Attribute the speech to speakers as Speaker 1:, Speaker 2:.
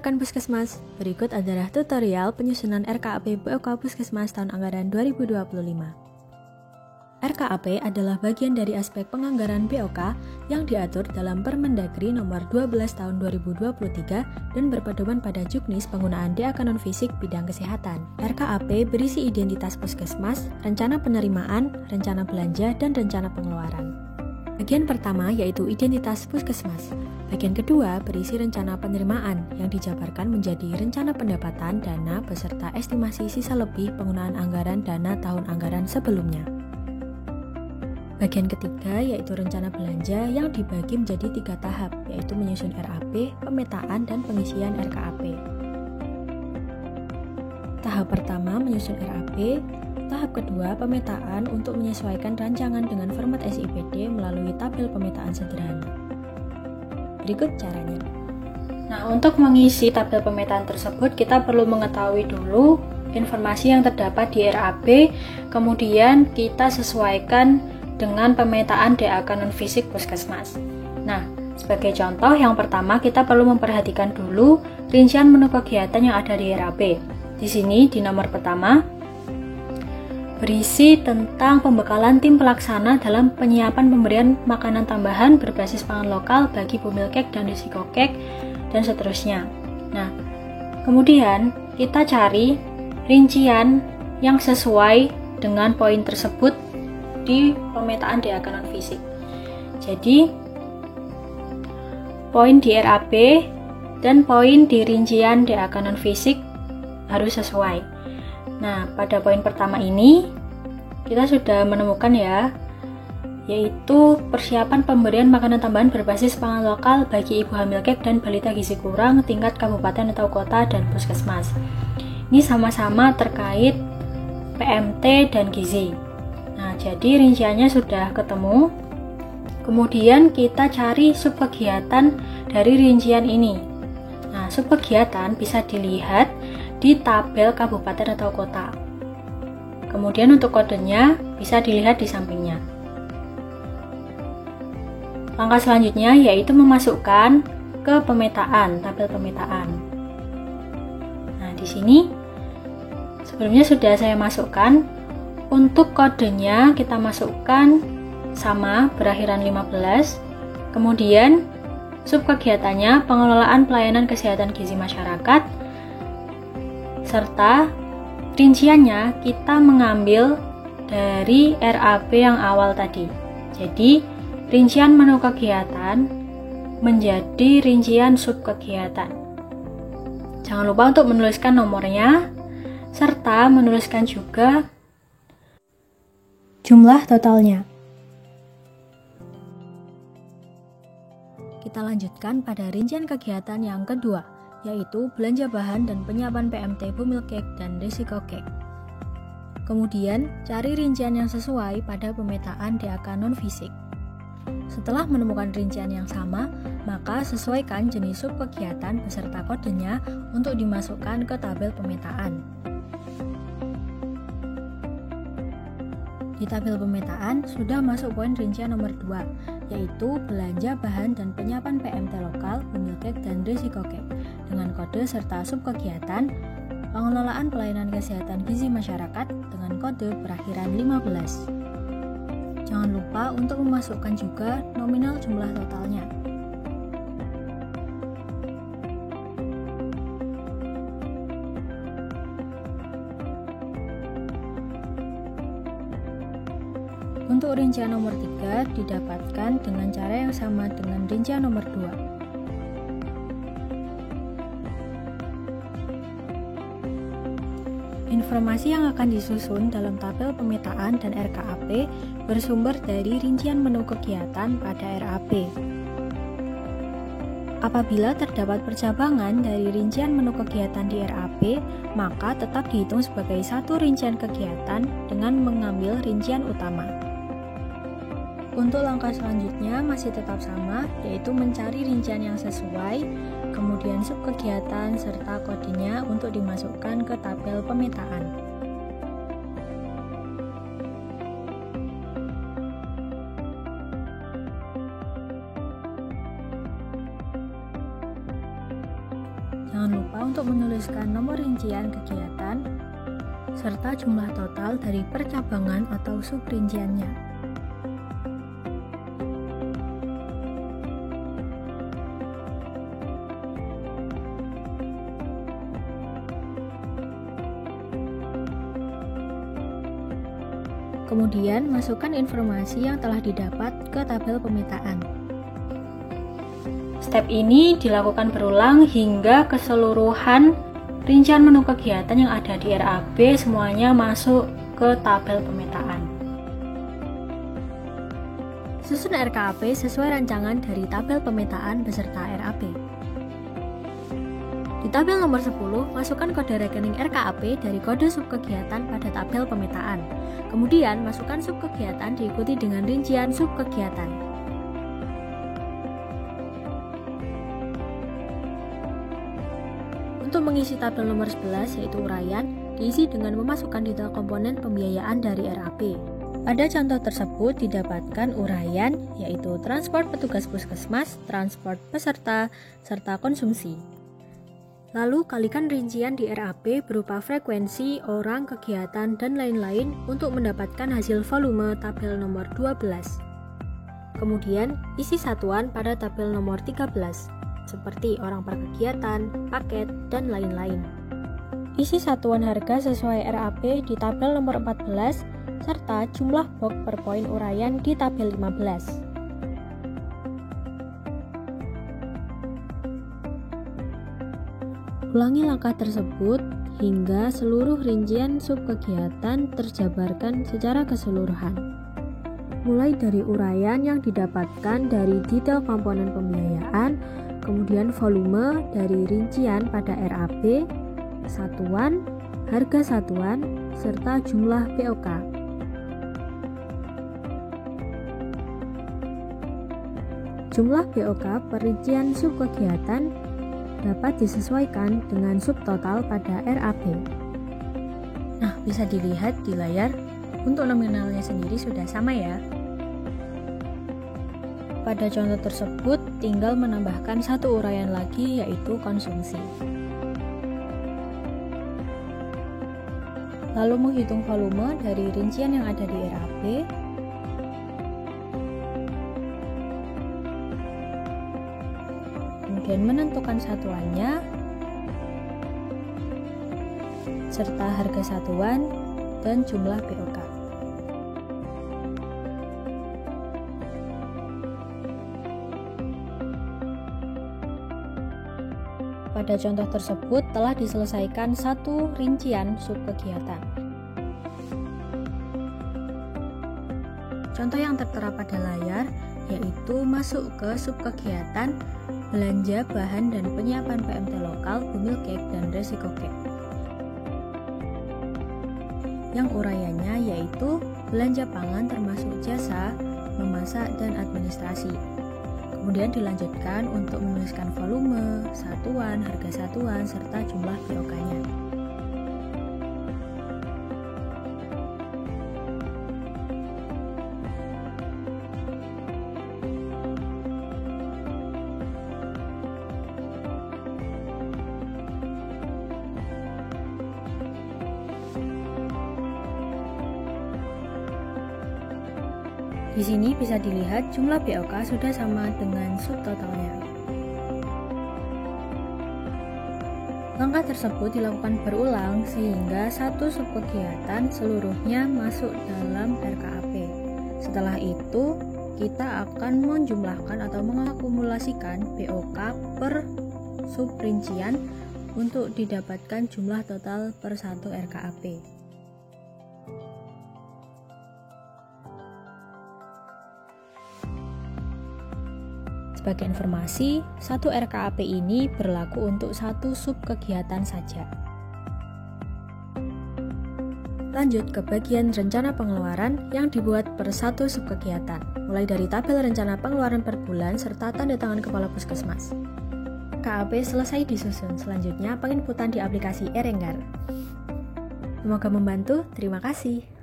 Speaker 1: rekan Puskesmas, berikut adalah tutorial penyusunan RKAP BOK Puskesmas tahun anggaran 2025. RKAP adalah bagian dari aspek penganggaran BOK yang diatur dalam Permendagri nomor 12 tahun 2023 dan berpedoman pada juknis penggunaan DAK non-fisik bidang kesehatan. RKAP berisi identitas Puskesmas, rencana penerimaan, rencana belanja, dan rencana pengeluaran. Bagian pertama yaitu identitas Puskesmas. Bagian kedua berisi rencana penerimaan yang dijabarkan menjadi rencana pendapatan dana beserta estimasi sisa lebih penggunaan anggaran dana tahun anggaran sebelumnya. Bagian ketiga yaitu rencana belanja yang dibagi menjadi 3 tahap, yaitu menyusun RAP, pemetaan, dan pengisian RKAP. Tahap pertama menyusun RAP, tahap kedua pemetaan untuk menyesuaikan rancangan dengan format SIPD melalui tabel pemetaan sederhana. Berikut caranya.
Speaker 2: Nah, untuk mengisi tabel pemetaan tersebut, kita perlu mengetahui dulu informasi yang terdapat di RAP, kemudian kita sesuaikan dengan pemetaan DAK non-fisik Puskesmas. Nah, sebagai contoh, yang pertama kita perlu memperhatikan dulu rincian menu kegiatan yang ada di RAP. Di sini, di nomor pertama, berisi tentang pembekalan tim pelaksana dalam penyiapan pemberian makanan tambahan berbasis pangan lokal bagi bumil kek dan risiko kek, dan seterusnya. Nah, kemudian kita cari rincian yang sesuai dengan poin tersebut di pemetaan DAK non-fisik. Jadi, poin di RAP dan poin di rincian DAK non-fisik harus sesuai. Nah, pada poin pertama ini kita sudah menemukan ya, yaitu persiapan pemberian makanan tambahan berbasis pangan lokal bagi ibu hamil kek dan balita gizi kurang tingkat kabupaten atau kota dan puskesmas. Ini sama-sama terkait PMT dan gizi. Nah, jadi rinciannya sudah ketemu. Kemudian kita cari subkegiatan dari rincian ini. Nah, subkegiatan bisa dilihat di tabel kabupaten atau kota. Kemudian untuk kodenya bisa dilihat di sampingnya. Langkah selanjutnya yaitu memasukkan ke pemetaan, tabel pemetaan. Nah, di sini sebelumnya sudah saya masukkan. Untuk kodenya kita masukkan sama berakhiran 15. Kemudian subkegiatannya pengelolaan pelayanan kesehatan gizi masyarakat, serta rinciannya kita mengambil dari RAP yang awal tadi. Jadi, rincian menu kegiatan menjadi rincian subkegiatan. Jangan lupa untuk menuliskan nomornya, serta menuliskan juga jumlah totalnya.
Speaker 1: Kita lanjutkan pada rincian kegiatan yang kedua, yaitu belanja bahan dan penyiapan PMT bumil kek dan risiko kek. Kemudian, cari rincian yang sesuai pada pemetaan DAK non-fisik. Setelah menemukan rincian yang sama, maka sesuaikan jenis subkegiatan beserta kodenya untuk dimasukkan ke tabel pemetaan. Di tabel pemetaan sudah masuk poin rincian nomor 2, yaitu belanja bahan dan penyiapan PMT lokal, bumil kek, dan risiko kek, dengan kode serta subkegiatan pengelolaan pelayanan kesehatan gizi masyarakat dengan kode berakhiran 15. Jangan lupa untuk memasukkan juga nominal jumlah totalnya. Untuk rincian nomor 3 didapatkan dengan cara yang sama dengan rincian nomor 2. Informasi yang akan disusun dalam tabel pemetaan dan RKAP bersumber dari rincian menu kegiatan pada RAP. Apabila terdapat percabangan dari rincian menu kegiatan di RAP, maka tetap dihitung sebagai satu rincian kegiatan dengan mengambil rincian utama. Untuk langkah selanjutnya masih tetap sama, yaitu mencari rincian yang sesuai, kemudian subkegiatan serta kodenya untuk dimasukkan ke tabel pemetaan. Jangan lupa untuk menuliskan nomor rincian kegiatan serta jumlah total dari percabangan atau subrinciannya. Kemudian, masukkan informasi yang telah didapat ke tabel pemetaan.
Speaker 2: Step ini dilakukan berulang hingga keseluruhan rincian menu kegiatan yang ada di RAP semuanya masuk ke tabel pemetaan.
Speaker 1: Susun RKAP sesuai rancangan dari tabel pemetaan beserta RAP. Di tabel nomor 10, masukkan kode rekening RKAP dari kode subkegiatan pada tabel pemetaan. Kemudian, masukkan subkegiatan diikuti dengan rincian subkegiatan. Untuk mengisi tabel nomor 11, yaitu uraian, diisi dengan memasukkan detail komponen pembiayaan dari RAP. Pada contoh tersebut didapatkan uraian, yaitu transport petugas puskesmas, transport peserta, serta konsumsi. Lalu kalikan rincian di RAP berupa frekuensi, orang, kegiatan, dan lain-lain untuk mendapatkan hasil volume tabel nomor 12. Kemudian, isi satuan pada tabel nomor 13, seperti orang per kegiatan, paket, dan lain-lain. Isi satuan harga sesuai RAP di tabel nomor 14, serta jumlah box per poin uraian di tabel 15. Ulangi langkah tersebut hingga seluruh rincian subkegiatan terjabarkan secara keseluruhan. Mulai dari uraian yang didapatkan dari detail komponen pembiayaan, kemudian volume dari rincian pada RAP, satuan, harga satuan, serta jumlah POK. Jumlah POK perincian subkegiatan dapat disesuaikan dengan subtotal pada RAP. Nah, bisa dilihat di layar, untuk nominalnya sendiri sudah sama ya. Pada contoh tersebut, tinggal menambahkan satu uraian lagi, yaitu konsumsi. Lalu menghitung volume dari rincian yang ada di RAP, kemudian menentukan satuannya, serta harga satuan dan jumlah POK. Pada contoh tersebut telah diselesaikan satu rincian subkegiatan. Contoh yang tertera pada layar yaitu masuk ke subkegiatan belanja bahan dan penyiapan PMT lokal, bumil cake, dan resiko cake. Yang uraiannya yaitu belanja pangan termasuk jasa, memasak, dan administrasi. Kemudian dilanjutkan untuk menuliskan volume, satuan, harga satuan, serta jumlah POK-nya. Di sini bisa dilihat jumlah POK sudah sama dengan subtotalnya. Langkah tersebut dilakukan berulang sehingga satu subkegiatan seluruhnya masuk dalam RKAP. Setelah itu, kita akan menjumlahkan atau mengakumulasikan POK per subrincian untuk didapatkan jumlah total per satu RKAP. Sebagai informasi, satu RKAP ini berlaku untuk satu subkegiatan saja. Lanjut ke bagian rencana pengeluaran yang dibuat per satu subkegiatan, mulai dari tabel rencana pengeluaran per bulan serta tanda tangan kepala puskesmas. RKAP selesai disusun, selanjutnya penginputan di aplikasi eRenggar. Semoga membantu, terima kasih.